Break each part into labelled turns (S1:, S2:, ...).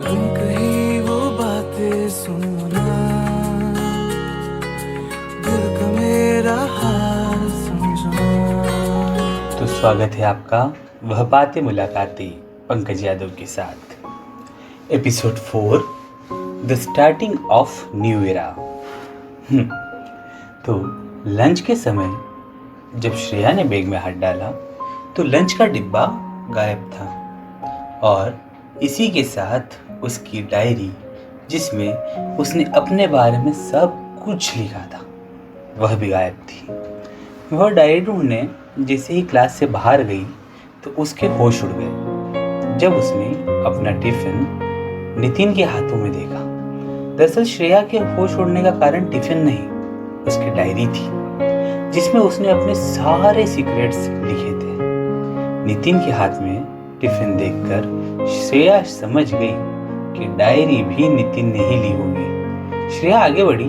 S1: तुम कहीं वो बातें सुनना, दिल का मेरा हाल समझो।
S2: तो स्वागत है आपका वह बातें मुलाकातें पंकज यादव के साथ। Episode 4, the starting of new era. तो लंच के समय जब श्रेया ने बैग में हाथ डाला तो लंच का डिब्बा गायब था और इसी के साथ उसकी डायरी, जिसमें उसने अपने बारे में सब कुछ लिखा था, वह भी गायब थी। वह डायरी ढूंढने जैसे ही क्लास से बाहर गई तो उसके होश उड़ गए जब उसने अपना टिफिन नितिन के हाथों में देखा। दरअसल श्रेया के होश उड़ने का कारण टिफिन नहीं, उसकी डायरी थी जिसमें उसने अपने सारे सीक्रेट्स लिखे थे। नितिन के हाथ में टिफिन देखकर श्रेया समझ गई कि डायरी भी नितिन ने ही ली होगी। श्रेया आगे बढ़ी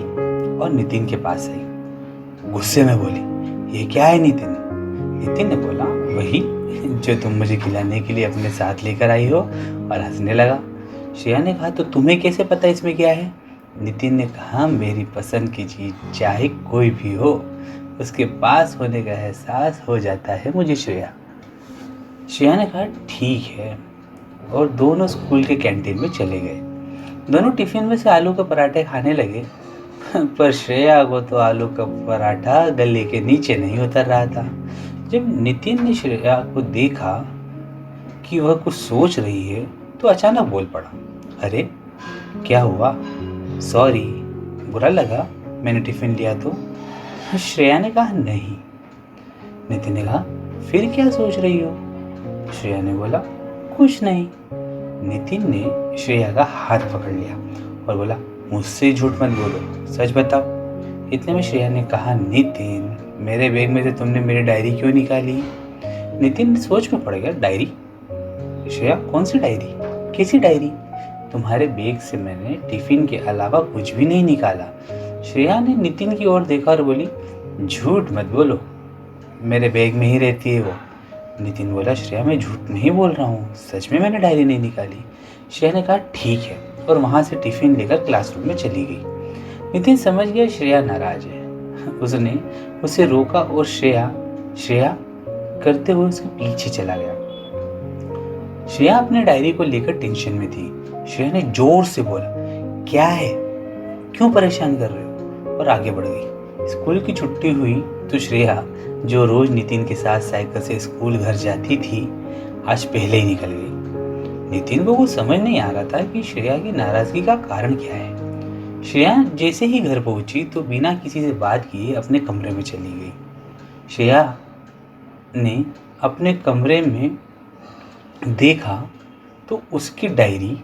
S2: और नितिन के पास आई। गुस्से में बोली, ये क्या है नितिन? नितिन ने बोला, वही जो तुम मुझे खिलाने के लिए अपने साथ लेकर आई हो, और हंसने लगा। श्रेया ने कहा, तो तुम्हें कैसे पता इसमें क्या है? नितिन ने कहा, मेरी पसंद की चीज चाहे कोई भी हो, उसके पास होने का एहसास हो जाता है मुझे श्रेया। श्रेया ने कहा, ठीक है, और दोनों स्कूल के कैंटीन में चले गए। दोनों टिफिन में से आलू के पराठे खाने लगे, पर श्रेया को तो आलू का पराठा गले के नीचे नहीं उतर रहा था। जब नितिन ने श्रेया को देखा कि वह कुछ सोच रही है तो अचानक बोल पड़ा, अरे क्या हुआ? सॉरी, बुरा लगा मैंने टिफिन लिया तो? श्रेया ने कहा, नहीं। नितिन ने कहा, फिर क्या सोच रही हो? श्रेया ने बोला, कुछ नहीं। नितिन ने श्रेया का हाथ पकड़ लिया और बोला, मुझसे झूठ मत बोलो, सच बताओ। इतने में श्रेया ने कहा, नितिन, मेरे बैग में से तुमने मेरी डायरी क्यों निकाली? नितिन सोच में पड़ गया, डायरी? श्रेया, कौन सी डायरी? कैसी डायरी? तुम्हारे बैग से मैंने टिफिन के अलावा कुछ भी नहीं निकाला। श्रेया ने नितिन की ओर देखा और बोली, झूठ मत बोलो, मेरे बैग में ही रहती है वो। नितिन बोला, श्रेया मैं झूठ नहीं बोल रहा हूँ, सच में मैंने डायरी नहीं निकाली। श्रेया ने कहा, ठीक है, और वहाँ से टिफिन लेकर क्लासरूम में चली गई। नितिन समझ गया श्रेया नाराज है। उसने उसे रोका और श्रेया करते हुए उसके पीछे चला गया। श्रेया अपने डायरी को लेकर टेंशन में थी। श्रेया ने जोर से बोला, क्या है, क्यों परेशान कर रहे हो? और आगे बढ़ गई। स्कूल की छुट्टी हुई तो श्रेया, जो रोज नितिन के साथ साइकिल से स्कूल घर जाती थी, आज पहले ही निकल गई। नितिन को वो समझ नहीं आ रहा था कि श्रेया की नाराजगी का कारण क्या है। श्रेया जैसे ही घर पहुंची तो बिना किसी से बात किए अपने कमरे में चली गई। श्रेया ने अपने कमरे में देखा तो उसकी डायरी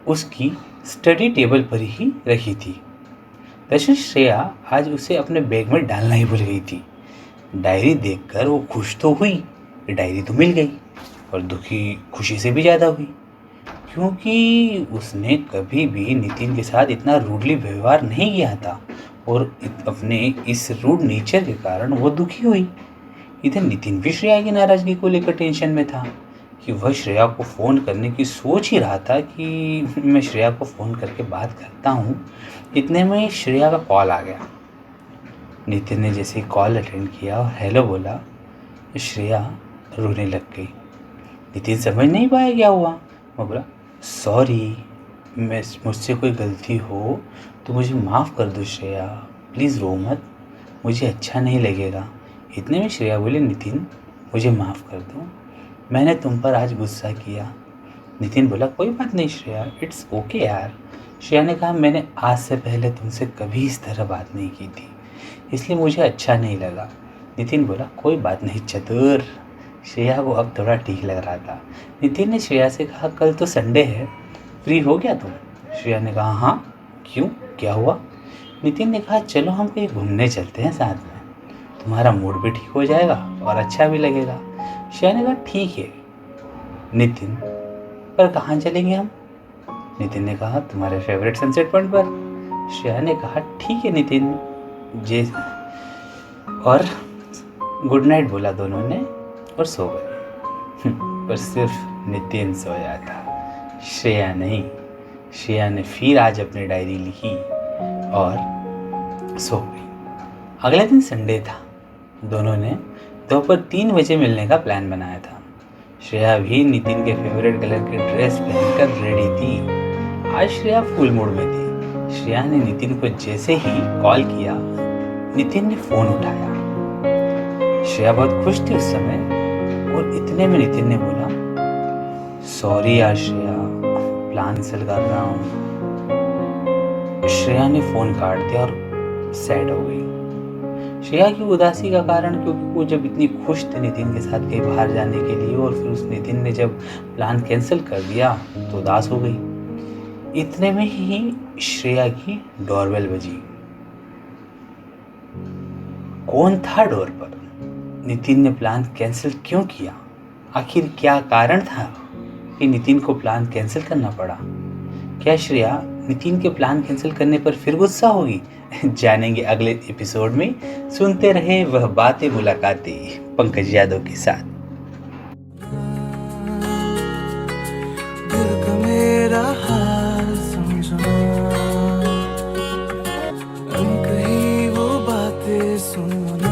S2: उसकी स्टडी टेबल पर ही रखी थी। दरअसल श्रेया आज उसे अपने बैग में डालना ही भूल गई थी। डायरी देखकर वो खुश तो हुई, डायरी तो मिल गई, और दुखी खुशी से भी ज़्यादा हुई, क्योंकि उसने कभी भी नितिन के साथ इतना रूडली व्यवहार नहीं किया था, और अपने इस रूड नेचर के कारण वो दुखी हुई। इधर नितिन भी श्रेया की नाराज़गी को लेकर टेंशन में था कि वह श्रेया को फ़ोन करने की सोच ही रहा था कि मैं श्रेया को फ़ोन करके बात करता हूँ। इतने में श्रेया का कॉल आ गया। नितिन ने जैसे ही कॉल अटेंड किया और हेलो बोला, श्रेया रोने लग गई। नितिन समझ नहीं पाया क्या हुआ। वो बोला, सॉरी, मुझसे कोई गलती हो तो मुझे माफ़ कर दो श्रेया, प्लीज़ रो मत, मुझे अच्छा नहीं लगेगा। इतने में श्रेया बोली, नितिन मुझे माफ़ कर दो, मैंने तुम पर आज गुस्सा किया। नितिन बोला, कोई बात नहीं श्रेया, इट्स ओके यार। श्रेया ने कहा, मैंने आज से पहले तुमसे कभी इस तरह बात नहीं की थी, इसलिए मुझे अच्छा नहीं लगा। नितिन बोला, कोई बात नहीं चतुर। श्रेया को अब थोड़ा ठीक लग रहा था। नितिन ने श्रेया से कहा, कल तो संडे है, फ्री हो गया तुम? श्रेया ने कहा, हाँ, क्यों, क्या हुआ? नितिन ने कहा, चलो हम कहीं घूमने चलते हैं साथ में, तुम्हारा मूड भी ठीक हो जाएगा और अच्छा भी लगेगा। श्रेया ने कहा, ठीक है नितिन, पर कहाँ चलेंगे हम? नितिन ने कहा, तुम्हारे फेवरेट सनसेट पॉइंट पर। श्रेया ने कहा, ठीक है नितिन जे, और गुड नाइट बोला दोनों ने और सो गए। पर सिर्फ नितिन सोया था, श्रेया नहीं। श्रेया ने फिर आज अपनी डायरी लिखी और सो गई। अगले दिन संडे था। दोनों ने दोपहर 3 बजे मिलने का प्लान बनाया था। श्रेया भी नितिन के फेवरेट कलर की ड्रेस पहनकर रेडी थी। आज श्रेया फुल मूड में थी। श्रेया ने नितिन को जैसे ही कॉल किया, नितिन ने फोन उठाया। श्रेया बहुत खुश थी उस समय और इतने में नितिन ने बोला, सॉरी यार श्रेया, प्लान कैंसिल कर रहा हूँ। श्रेया ने फोन काट दिया और सैड हो गई। श्रेया की उदासी का कारण क्योंकि वो जब इतनी खुश थी नितिन के साथ कहीं बाहर जाने के लिए और फिर उस नितिन ने जब प्लान कैंसिल कर दिया तो उदास हो गई। इतने में ही श्रेया की डोरबेल बजी। कौन था डोर पर? नितिन ने प्लान कैंसिल क्यों किया? आखिर क्या कारण था कि नितिन को प्लान कैंसिल करना पड़ा? क्या श्रेया नितिन के प्लान कैंसिल करने पर फिर गुस्सा होगी? जानेंगे अगले एपिसोड में। सुनते रहे वह बातें मुलाकातें पंकज यादव के साथ।
S1: दिल का मेरा हाल समझो, कहीं वो बातें सुनो ना।